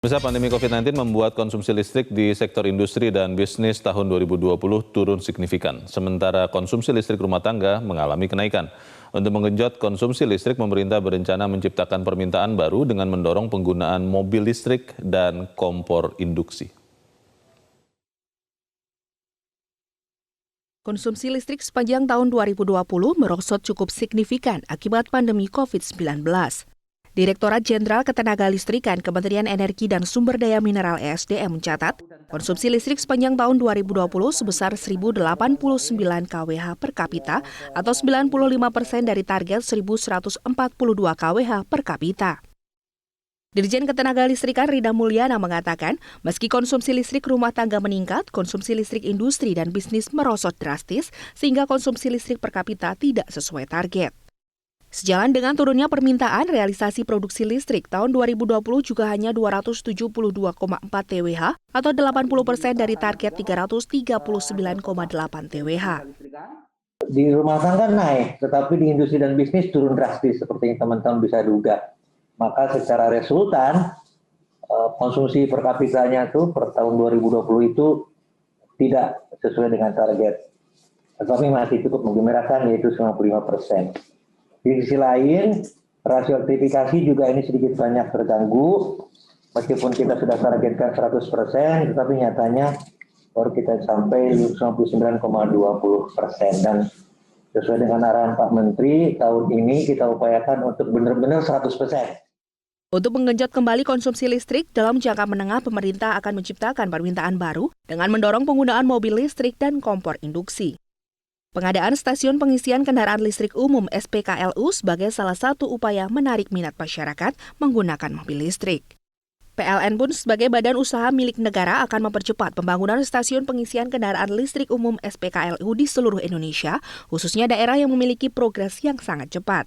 Pemirsa, pandemi COVID-19 membuat konsumsi listrik di sektor industri dan bisnis tahun 2020 turun signifikan. Sementara konsumsi listrik rumah tangga mengalami kenaikan. Untuk menggenjot konsumsi listrik, pemerintah berencana menciptakan permintaan baru dengan mendorong penggunaan mobil listrik dan kompor induksi. Konsumsi listrik sepanjang tahun 2020 merosot cukup signifikan akibat pandemi COVID-19. Direktorat Jenderal Ketenagalistrikan Kementerian Energi dan Sumber Daya Mineral (ESDM) mencatat, konsumsi listrik sepanjang tahun 2020 sebesar 1.089 kWh per kapita atau 95% dari target 1.142 kWh per kapita. Dirjen Ketenagalistrikan Rida Mulyana mengatakan, meski konsumsi listrik rumah tangga meningkat, konsumsi listrik industri dan bisnis merosot drastis sehingga konsumsi listrik per kapita tidak sesuai target. Sejalan dengan turunnya permintaan, realisasi produksi listrik tahun 2020 juga hanya 272,4 TWh atau 80% dari target 339,8 TWh. Di rumah tangga naik, tetapi di industri dan bisnis turun drastis seperti yang teman-teman bisa duga. Maka secara resultan, konsumsi per kapitanya itu per tahun 2020 itu tidak sesuai dengan target. Tetapi masih cukup menggembirakan, yaitu 95%. Di sisi lain, rasio elektrifikasi juga ini sedikit banyak terganggu. Meskipun kita sudah targetkan 100%, tetapi nyatanya baru kita sampai 99,20%. Dan sesuai dengan arahan Pak Menteri, tahun ini kita upayakan untuk benar-benar 100%. Untuk menggenjot kembali konsumsi listrik, dalam jangka menengah pemerintah akan menciptakan permintaan baru dengan mendorong penggunaan mobil listrik dan kompor induksi. Pengadaan stasiun pengisian kendaraan listrik umum (SPKLU) sebagai salah satu upaya menarik minat masyarakat menggunakan mobil listrik. PLN pun sebagai badan usaha milik negara akan mempercepat pembangunan stasiun pengisian kendaraan listrik umum (SPKLU) di seluruh Indonesia, khususnya daerah yang memiliki progres yang sangat cepat.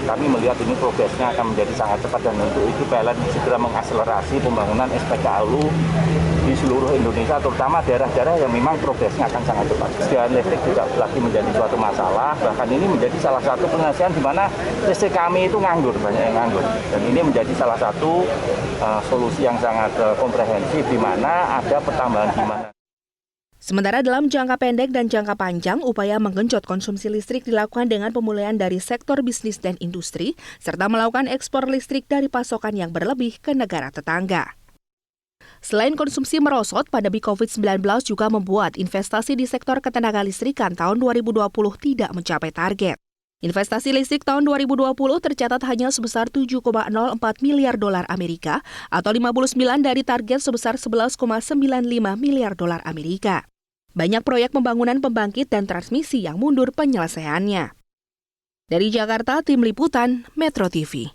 Kami melihat ini progresnya akan menjadi sangat cepat dan untuk itu PLN segera mengakselerasi pembangunan SPKLU di seluruh Indonesia, terutama daerah-daerah yang memang progresnya akan sangat cepat. Kesediaan listrik tidak lagi menjadi suatu masalah, bahkan ini menjadi salah satu penghasilan di mana listrik kami itu nganggur, banyak yang nganggur. Dan ini menjadi salah satu solusi yang sangat komprehensif di mana ada pertambahan demand. Sementara dalam jangka pendek dan jangka panjang, upaya menggenjot konsumsi listrik dilakukan dengan pemulihan dari sektor bisnis dan industri, serta melakukan ekspor listrik dari pasokan yang berlebih ke negara tetangga. Selain konsumsi merosot, pandemi COVID-19 juga membuat investasi di sektor ketenagalistrikan tahun 2020 tidak mencapai target. Investasi listrik tahun 2020 tercatat hanya sebesar 7,04 miliar dolar Amerika atau 59 dari target sebesar 11,95 miliar dolar Amerika. Banyak proyek pembangunan pembangkit dan transmisi yang mundur penyelesaiannya. Dari Jakarta, Tim Liputan, Metro TV.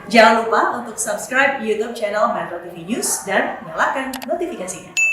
Jangan lupa untuk subscribe YouTube channel Metro TV News dan nyalakan notifikasinya.